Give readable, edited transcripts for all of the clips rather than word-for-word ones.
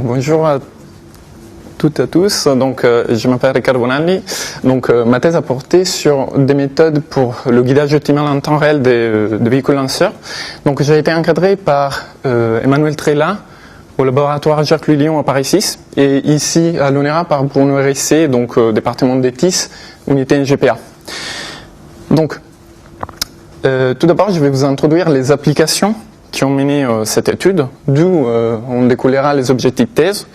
Donc, bonjour à toutes et à tous. Donc, je m'appelle Riccardo Bonalli. Donc, ma thèse a porté sur des méthodes pour le guidage optimal en temps réel de véhicules lanceurs. Donc, j'ai été encadré par Emmanuel Trella au laboratoire Jacques Lyon à Paris 6 et ici à l'ONERA par Bruno RSC, donc département d'ETIS, unité NGPA. Donc, tout d'abord, je vais vous introduire les applications qui ont mené cette étude, d'où on découlera les objectifs de thèse.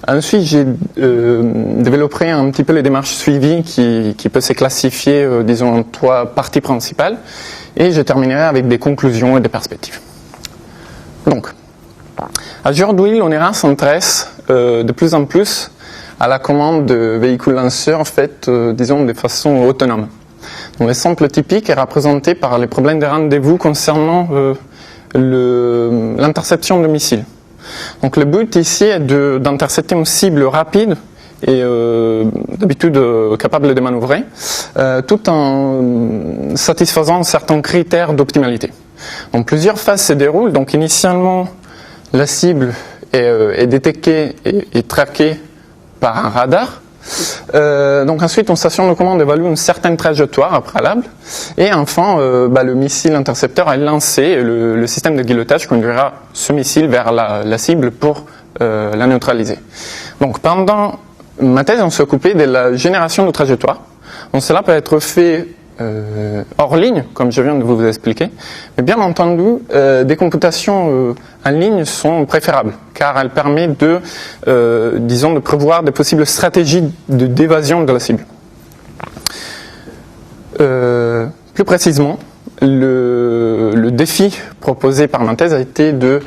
Ensuite, j'ai développé un petit peu les démarches suivies qui peuvent se classifier, disons, en trois parties principales. Et je terminerai avec des conclusions et des perspectives. Donc, aujourd'hui, l'ONERA s'intéresse de plus en plus à la commande de véhicules lanceurs faits, disons, de façon autonome. Donc, l'exemple typique est représenté par les problèmes de rendez-vous concernant l'interception de missiles. Donc le but ici est d'intercepter une cible rapide et d'habitude capable de manœuvrer, tout en satisfaisant certains critères d'optimalité. Donc plusieurs phases se déroulent. Donc initialement, la cible est détectée et traquée par un radar. Donc ensuite, une station de commande évalue une certaine trajectoire préalable et enfin, le missile intercepteur est lancé et le système de guillotage conduira ce missile vers la cible pour la neutraliser. Donc pendant ma thèse, on s'est occupé de la génération de trajectoires. Donc cela peut être fait hors ligne, comme je viens de vous expliquer, mais bien entendu, des computations en ligne sont préférables, car elles permettent de prévoir de possibles stratégies d'évasion de la cible. Plus précisément, le défi proposé par ma thèse a été de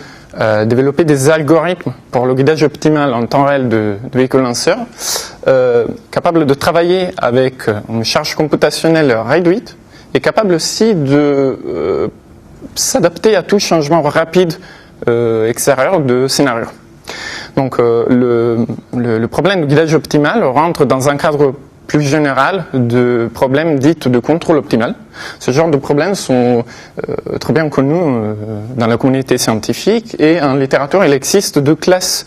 développer des algorithmes pour le guidage optimal en temps réel de véhicules lanceurs, capables de travailler avec une charge computationnelle réduite et capables aussi de s'adapter à tout changement rapide extérieur de scénario. Donc le problème du guidage optimal rentre dans un cadre plus général de problèmes dits de contrôle optimal. Ce genre de problèmes sont très bien connus dans la communauté scientifique et en littérature, il existe deux classes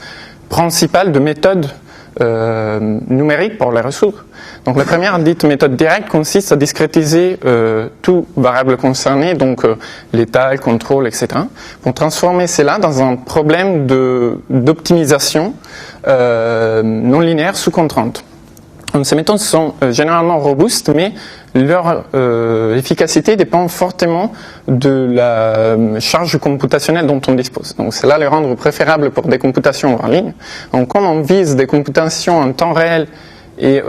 principales de méthodes numériques pour les résoudre. Donc la première, dite méthode directe, consiste à discrétiser tout variable concerné, donc l'état, le contrôle, etc., pour transformer cela dans un problème d'optimisation non linéaire sous contrainte. Donc, ces méthodes sont généralement robustes, mais leur efficacité dépend fortement de la charge computationnelle dont on dispose. Donc cela les rend préférables pour des computations en ligne. Donc comme on vise des computations en temps réel et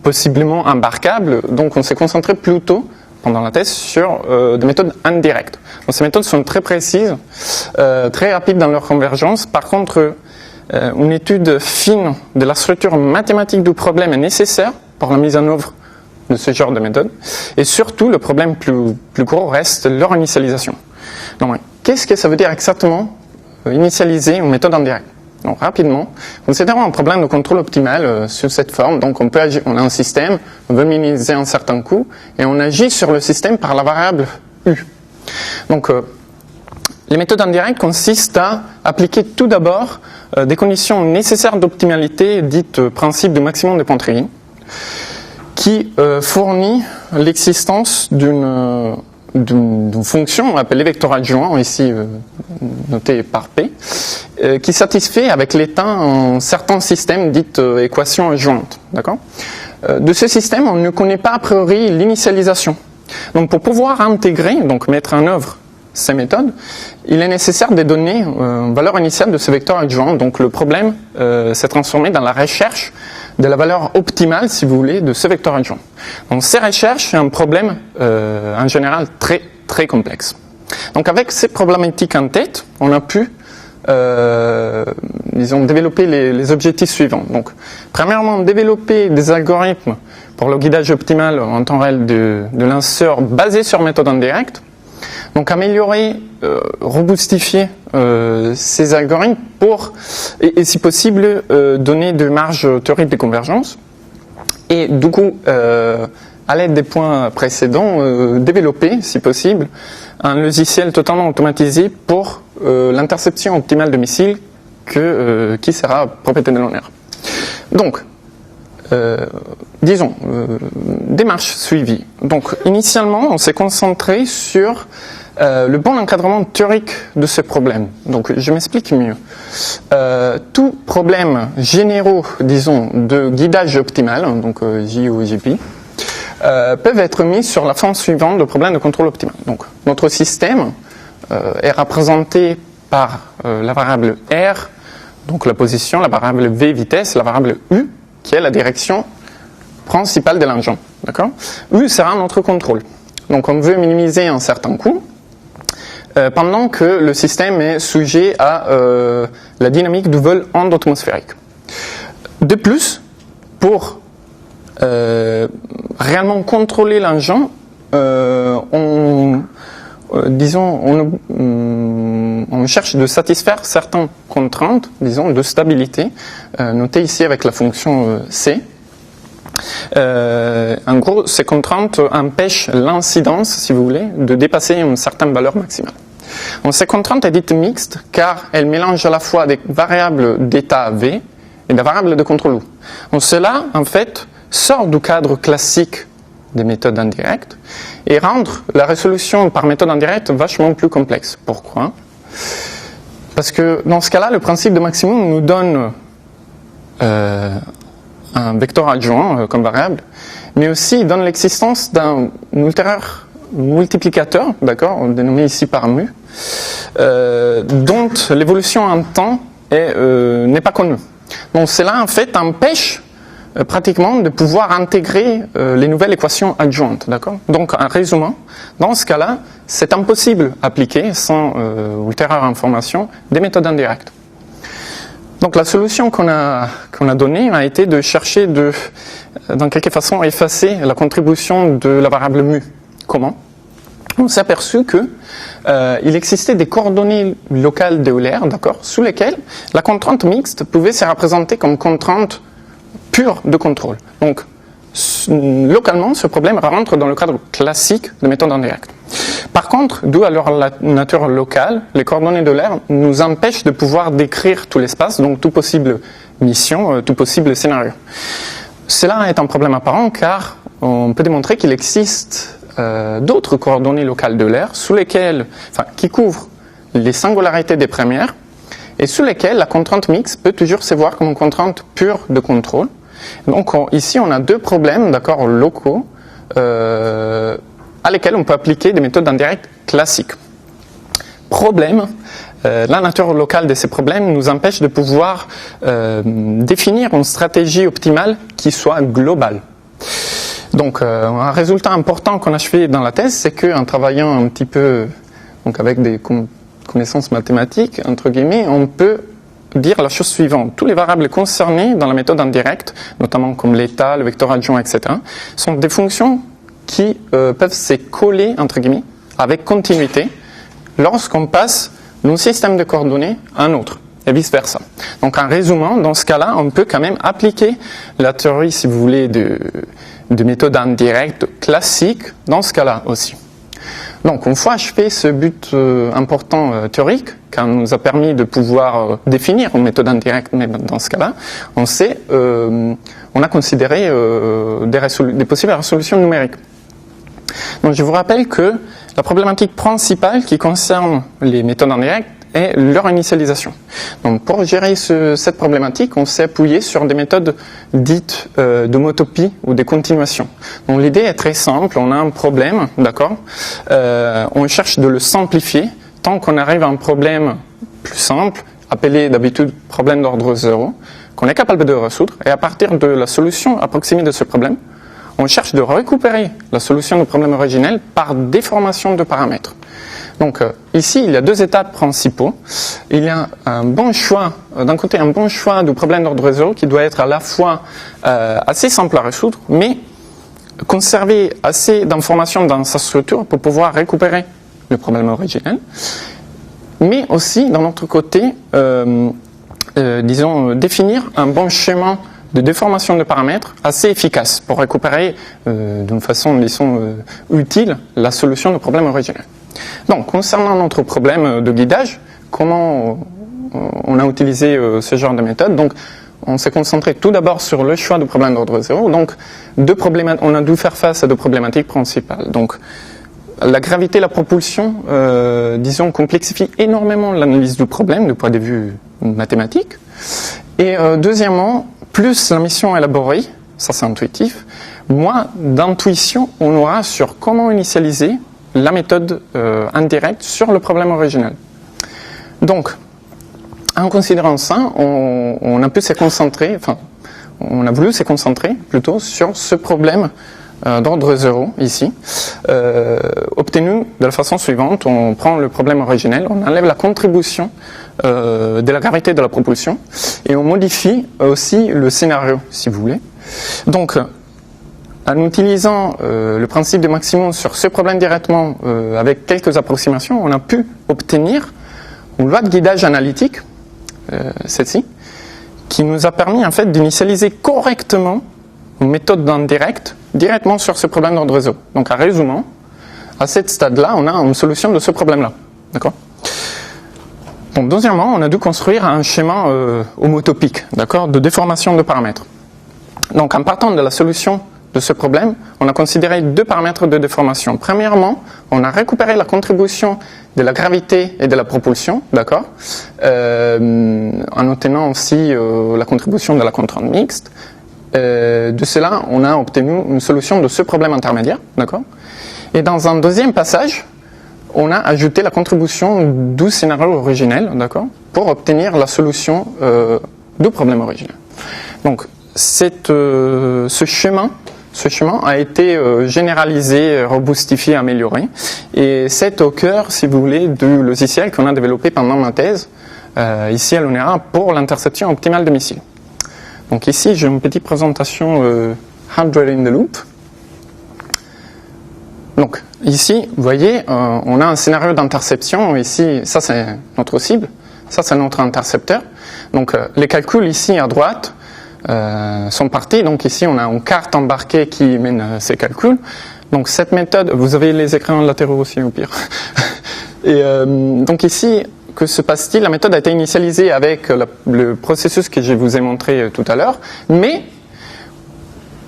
possiblement embarquables, donc on s'est concentré plutôt pendant la thèse sur des méthodes indirectes. Donc ces méthodes sont très précises, très rapides dans leur convergence. Par contre, une étude fine de la structure mathématique du problème est nécessaire pour la mise en œuvre de ce genre de méthode. Et surtout, le problème plus gros reste leur initialisation. Donc, qu'est-ce que ça veut dire exactement initialiser une méthode indirecte? Donc, rapidement, considérons un problème de contrôle optimal sous cette forme. Donc, on a un système, on veut minimiser un certain coût, et on agit sur le système par la variable U. Donc, les méthodes indirectes consistent à appliquer tout d'abord des conditions nécessaires d'optimalité, dites principe du maximum de Pontrier, qui fournit l'existence d'une fonction appelée vecteur adjoint, ici notée par P, qui satisfait avec l'état un certain système dite équation adjointe. D'accord ? De ce système, on ne connaît pas a priori l'initialisation. Donc pour pouvoir intégrer, donc mettre en œuvre ces méthodes, il est nécessaire de donner une valeur initiale de ce vecteur adjoint. Donc le problème s'est transformé dans la recherche de la valeur optimale, si vous voulez, de ce vecteur adjoint. Donc ces recherches, c'est un problème en général très très complexe. Donc avec ces problématiques en tête, on a pu développer les objectifs suivants. Donc premièrement, développer des algorithmes pour le guidage optimal en temps réel de lanceurs basés sur méthode indirecte. Donc améliorer, robustifier ces algorithmes pour, et si possible, donner des marges théoriques de convergence. Et du coup, à l'aide des points précédents, développer, si possible, un logiciel totalement automatisé pour l'interception optimale de missiles qui sera propriété de l'honneur. Donc, disons, démarche suivie. Donc, initialement, on s'est concentré sur le bon encadrement théorique de ce problème. Donc, je m'explique mieux. Tout problème généraux, disons, de guidage optimal, donc J ou JP, peuvent être mis sur la forme suivante de problème de contrôle optimal. Donc, notre système est représenté par la variable R, donc la position, la variable V, vitesse, la variable U, qui est la direction principale de l'engin. D'accord ? U sera notre contrôle. Donc, on veut minimiser un certain coût, pendant que le système est sujet à la dynamique du vol endoatmosphérique. De plus, pour réellement contrôler l'engin, on cherche de satisfaire certaines contraintes, disons, de stabilité, notées ici avec la fonction C. En gros, ces contraintes empêchent l'incidence, si vous voulez, de dépasser une certaine valeur maximale. Donc, ces contraintes est dite mixte car elles mélangent à la fois des variables d'état V et des variables de contrôle U. Donc, cela, en fait, sort du cadre classique des méthodes indirectes et rendre la résolution par méthode indirecte vachement plus complexe. Pourquoi ? Parce que dans ce cas-là, le principe de maximum nous donne un vecteur adjoint comme variable, mais aussi il donne l'existence d'un ultérieur multiplicateur, d'accord, dénommé ici par mu, dont l'évolution en temps n'est pas connue. Donc cela en fait empêche pratiquement de pouvoir intégrer les nouvelles équations adjointes, d'accord. Donc en résumant, dans ce cas-là, c'est impossible d'appliquer sans ultérieure information des méthodes indirectes. Donc la solution qu'on a donnée a été de chercher dans quelque façon, effacer la contribution de la variable mu. Comment ? On s'est aperçu que il existait des coordonnées locales de Euler, d'accord, sous lesquelles la contrainte mixte pouvait se représenter comme contrainte pure de contrôle. Donc, localement, ce problème rentre dans le cadre classique de méthode indirecte. Par contre, dû à leur nature locale, les coordonnées d'Euler nous empêchent de pouvoir décrire tout l'espace, donc toute possible mission, tout possible scénario. Cela est un problème apparent car on peut démontrer qu'il existe d'autres coordonnées locales d'Euler qui couvrent les singularités des premières et sous lesquelles la contrainte mixte peut toujours se voir comme une contrainte pure de contrôle. Donc ici on a deux problèmes, d'accord, locaux à lesquels on peut appliquer des méthodes indirectes classiques. Problème, la nature locale de ces problèmes nous empêche de pouvoir définir une stratégie optimale qui soit globale. Donc un résultat important qu'on a fait dans la thèse, c'est qu'en travaillant un petit peu donc avec des connaissances mathématiques, entre guillemets, on peut dire la chose suivante. Tous les variables concernées dans la méthode indirecte, notamment comme l'état, le vecteur adjoint, etc., sont des fonctions qui peuvent se coller, entre guillemets, avec continuité lorsqu'on passe d'un système de coordonnées à un autre, et vice-versa. Donc en résumant, dans ce cas-là, on peut quand même appliquer la théorie, si vous voulez, de méthode indirecte classique dans ce cas-là aussi. Donc, une fois achevé ce but important théorique, qui nous a permis de pouvoir définir une méthode indirecte, mais dans ce cas-là, on a considéré des possibles résolutions numériques. Donc, je vous rappelle que la problématique principale qui concerne les méthodes indirectes est leur initialisation. Donc, pour gérer cette problématique, on s'est appuyé sur des méthodes dites d'homotopie ou de continuation. Donc, l'idée est très simple. On a un problème, d'accord. On cherche de le simplifier tant qu'on arrive à un problème plus simple, appelé d'habitude problème d'ordre 0, qu'on est capable de résoudre. Et à partir de la solution approximée de ce problème, on cherche de récupérer la solution du problème originel par déformation de paramètres. Donc ici, il y a deux étapes principaux. Il y a un bon choix, d'un côté un bon choix du problème d'ordre 0 qui doit être à la fois assez simple à résoudre, mais conserver assez d'informations dans sa structure pour pouvoir récupérer le problème originel. Mais aussi, d'un autre côté, définir un bon schéma de déformation de paramètres assez efficace pour récupérer d'une façon, utile la solution du problème originel. Donc, concernant notre problème de guidage, comment on a utilisé ce genre de méthode. Donc, on s'est concentré tout d'abord sur le choix de problèmes d'ordre 0. Donc, on a dû faire face à deux problématiques principales. Donc, la gravité et la propulsion, disons, complexifient énormément l'analyse du problème du point de vue mathématique. Et deuxièmement, plus la mission est élaborée, ça c'est intuitif, moins d'intuition on aura sur comment initialiser la méthode indirecte sur le problème original. Donc, en considérant ça, on a pu se concentrer, enfin, on a voulu se concentrer plutôt sur ce problème d'ordre 0 ici, obtenu de la façon suivante. On prend le problème originel, on enlève la contribution de la gravité de la propulsion et on modifie aussi le scénario, si vous voulez. Donc, en utilisant le principe de maximum sur ce problème directement avec quelques approximations, on a pu obtenir une loi de guidage analytique, celle-ci, qui nous a permis en fait d'initialiser correctement une méthode d'indirect directement sur ce problème d'ordre 0. Donc en résumant, à ce stade-là, on a une solution de ce problème-là. D'accord ? Donc deuxièmement, on a dû construire un schéma homotopique, d'accord, de déformation de paramètres. Donc en partant de la solution de ce problème, on a considéré deux paramètres de déformation. Premièrement, on a récupéré la contribution de la gravité et de la propulsion, d'accord, en obtenant aussi la contribution de la contrainte mixte. De cela, on a obtenu une solution de ce problème intermédiaire, d'accord. Et dans un deuxième passage, on a ajouté la contribution du scénario originel, d'accord, pour obtenir la solution du problème originel. Donc, ce chemin a été généralisé, robustifié, amélioré, et c'est au cœur, si vous voulez, du logiciel qu'on a développé pendant ma thèse, ici à l'UNERA, pour l'interception optimale de missiles. Donc ici, j'ai une petite présentation Hardware in the Loop. Donc ici, vous voyez, on a un scénario d'interception. Ici, ça c'est notre cible, ça c'est notre intercepteur. Donc les calculs ici à droite sont partis. Donc ici, on a une carte embarquée qui mène ces calculs. Donc cette méthode, vous avez les écrans latéraux aussi au pire. Et donc ici, que se passe-t-il? La méthode a été initialisée avec le processus que je vous ai montré tout à l'heure, mais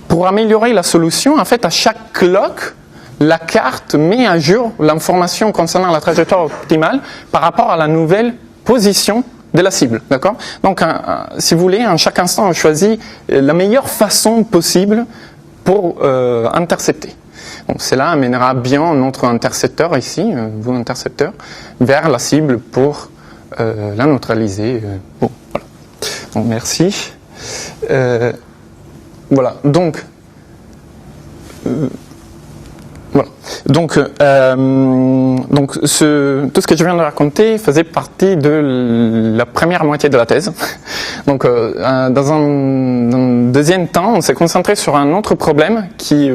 pour améliorer la solution, en fait, à chaque clock, la carte met à jour l'information concernant la trajectoire optimale par rapport à la nouvelle position de la cible, d'accord? Donc, si vous voulez, à chaque instant, on choisit la meilleure façon possible pour intercepter. Donc cela amènera bien notre intercepteur ici, vous intercepteur, vers la cible pour la neutraliser. Bon, voilà. Donc merci. Voilà. Donc voilà. Donc tout ce que je viens de raconter faisait partie de la première moitié de la thèse. Donc dans un deuxième temps, on s'est concentré sur un autre problème qui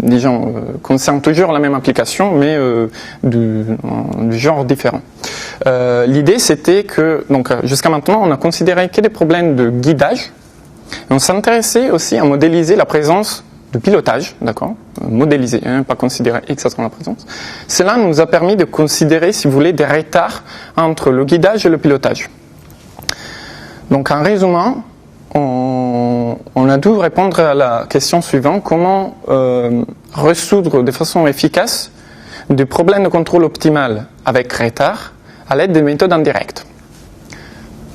disons, concerne toujours la même application, mais du genre différent. L'idée, c'était que, donc jusqu'à maintenant, on a considéré que des problèmes de guidage. On s'intéressait aussi à modéliser la présence de pilotage, d'accord, modéliser, pas considérer exactement la présence. Cela nous a permis de considérer, si vous voulez, des retards entre le guidage et le pilotage. Donc, en résumant, on a dû répondre à la question suivante: comment résoudre de façon efficace des problèmes de contrôle optimal avec retard à l'aide des méthodes indirectes.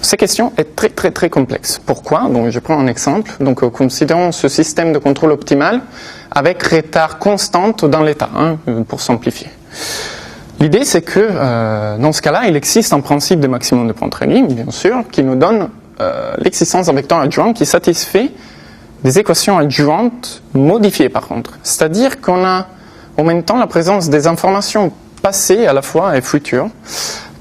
Cette question est très très très complexe. Pourquoi? Donc je prends un exemple. Donc considérons ce système de contrôle optimal avec retard constant dans l'état, pour simplifier. L'idée c'est que dans ce cas-là, il existe un principe de maximum de points-trélis, bien sûr, qui nous donne l'existence d'un vecteur adjoint qui satisfait des équations adjointes modifiées par contre. C'est-à-dire qu'on a en même temps la présence des informations passées à la fois et futures,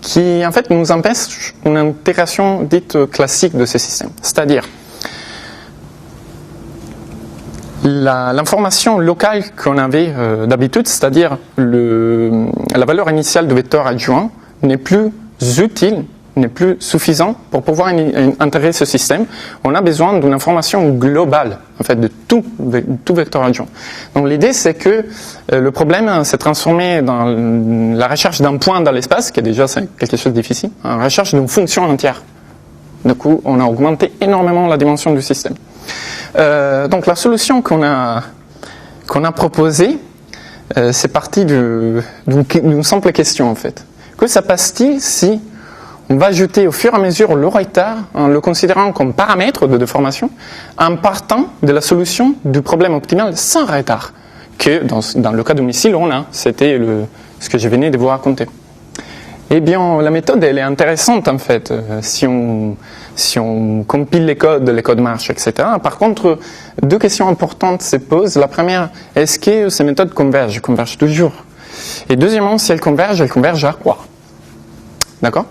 qui en fait nous empêche une intégration dite classique de ces systèmes. C'est-à-dire, l'information locale qu'on avait d'habitude, c'est-à-dire la valeur initiale de vecteur adjoint, n'est plus utile n'est plus suffisant pour pouvoir intégrer ce système. On a besoin d'une information globale, en fait, de tout vecteur adjoint. Donc l'idée, c'est que le problème s'est transformé dans la recherche d'un point dans l'espace, qui est déjà quelque chose de difficile, en recherche d'une fonction entière. Du coup, on a augmenté énormément la dimension du système. Donc la solution qu'on a proposée, c'est parti d'une simple question, en fait. Que ça passe-t-il si on va ajouter au fur et à mesure le retard en le considérant comme paramètre de déformation en partant de la solution du problème optimal sans retard que dans le cas de missile on a, c'était ce que je venais de vous raconter. Eh bien, la méthode, elle est intéressante, en fait, si on compile les codes marchent, etc. Par contre, deux questions importantes se posent. La première, est-ce que ces méthodes convergent toujours? Et deuxièmement, si elles convergent à quoi? D'accord?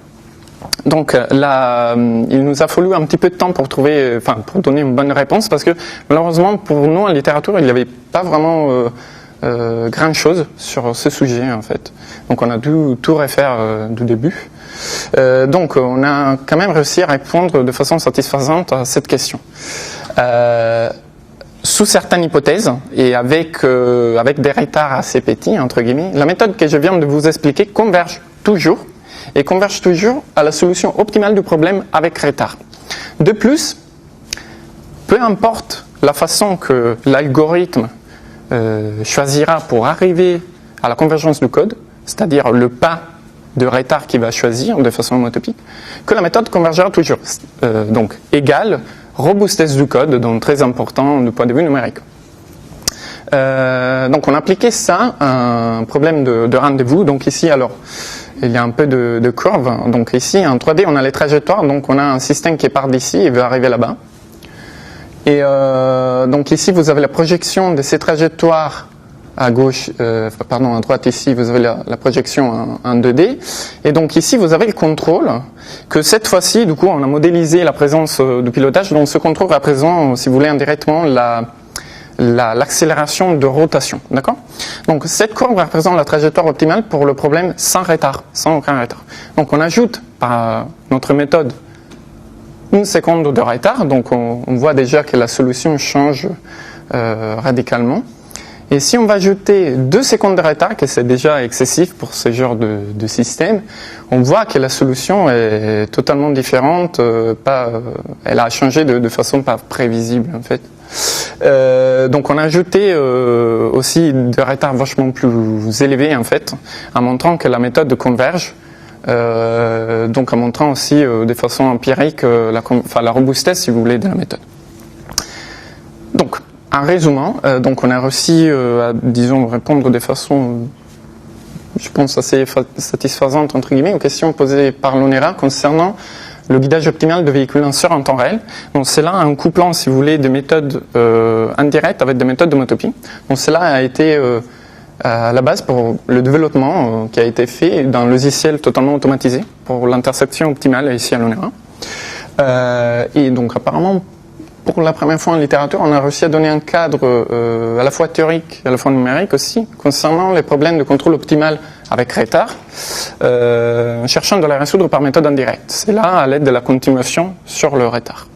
Donc là, il nous a fallu un petit peu de temps pour donner une bonne réponse, parce que malheureusement, pour nous, en littérature, il n'y avait pas vraiment grand chose sur ce sujet, en fait. Donc on a dû tout refaire du début. Donc on a quand même réussi à répondre de façon satisfaisante à cette question. Sous certaines hypothèses et avec des retards assez petits, entre guillemets, la méthode que je viens de vous expliquer converge toujours à la solution optimale du problème avec retard. De plus, peu importe la façon que l'algorithme choisira pour arriver à la convergence du code, c'est-à-dire le pas de retard qu'il va choisir de façon homotopique, que la méthode convergera toujours. Donc, égale robustesse du code, donc très important du point de vue numérique. Donc, on a appliqué ça à un problème de rendez-vous. Donc ici, alors, il y a un peu de curve. Donc ici, en 3D, on a les trajectoires. Donc, on a un système qui part d'ici et veut arriver là-bas. Et donc ici, vous avez la projection de ces trajectoires à gauche, à droite ici, vous avez la projection en 2D. Et donc ici, vous avez le contrôle, que cette fois-ci, du coup, on a modélisé la présence du pilotage. Donc ce contrôle représente, si vous voulez, indirectement l'accélération de rotation. D'accord? Donc cette courbe représente la trajectoire optimale pour le problème sans retard, sans aucun retard. Donc on ajoute par notre méthode une seconde de retard, donc on voit déjà que la solution change radicalement. Et si on va ajouter 2 secondes de retard, que c'est déjà excessif pour ce genre de système, on voit que la solution est totalement différente, elle a changé de façon pas prévisible en fait. Donc on a ajouté aussi des retards vachement plus élevés en fait, en montrant que la méthode converge. Donc en montrant aussi de façon empirique la robustesse, si vous voulez, de la méthode. Donc, en résumant, donc on a réussi à, disons, répondre de façon, je pense, assez satisfaisante, entre guillemets, aux questions posées par l'ONERA concernant le guidage optimal de véhicules lanceurs en temps réel. Donc c'est là un couplant, si vous voulez, de méthodes indirectes avec des méthodes d'homotopie. Donc cela a été à la base pour le développement qui a été fait d'un logiciel totalement automatisé pour l'interception optimale ici à l'ONERA. Et donc apparemment, pour la première fois en littérature, on a réussi à donner un cadre à la fois théorique et à la fois numérique aussi concernant les problèmes de contrôle optimal avec retard, cherchant de les résoudre par méthode indirecte. C'est là à l'aide de la continuation sur le retard.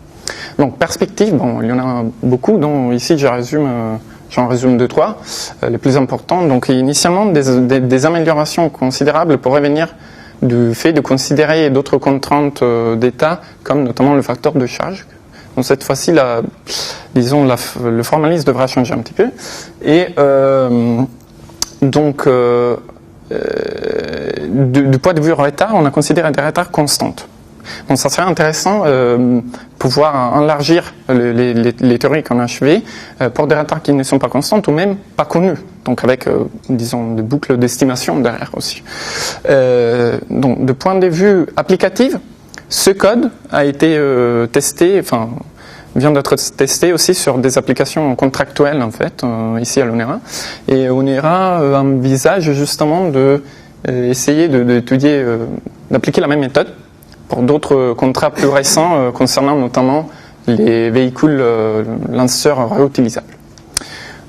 Donc perspective, bon, il y en a beaucoup, dont ici j'en résume 2-3, les plus importants. Donc initialement, des améliorations considérables pourraient venir du fait de considérer d'autres contraintes d'état, comme notamment le facteur de charge. Donc cette fois-ci, le formalisme devra changer un petit peu. Et donc, du point de vue retard, on a considéré des retards constants. Donc ça serait intéressant pouvoir élargir les théories qu'on a achevées pour des retards qui ne sont pas constantes ou même pas connus. Donc avec, disons, des boucles d'estimation derrière aussi. Donc de point de vue applicatif, ce code a été testé, vient d'être testé aussi sur des applications contractuelles en fait, ici à l'ONERA. Et l'ONERA envisage justement essayer d'étudier, d'appliquer la même méthode pour d'autres contrats plus récents concernant notamment les véhicules lanceurs réutilisables.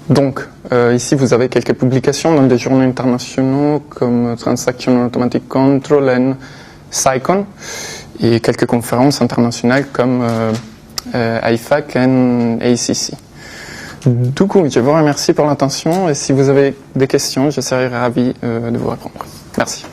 Donc ici vous avez quelques publications dans des journaux internationaux comme Transactional Automatic Control et SciCon. et quelques conférences internationales comme IFAC et ACC. Du coup, je vous remercie pour l'attention et si vous avez des questions, je serai ravi de vous répondre. Merci.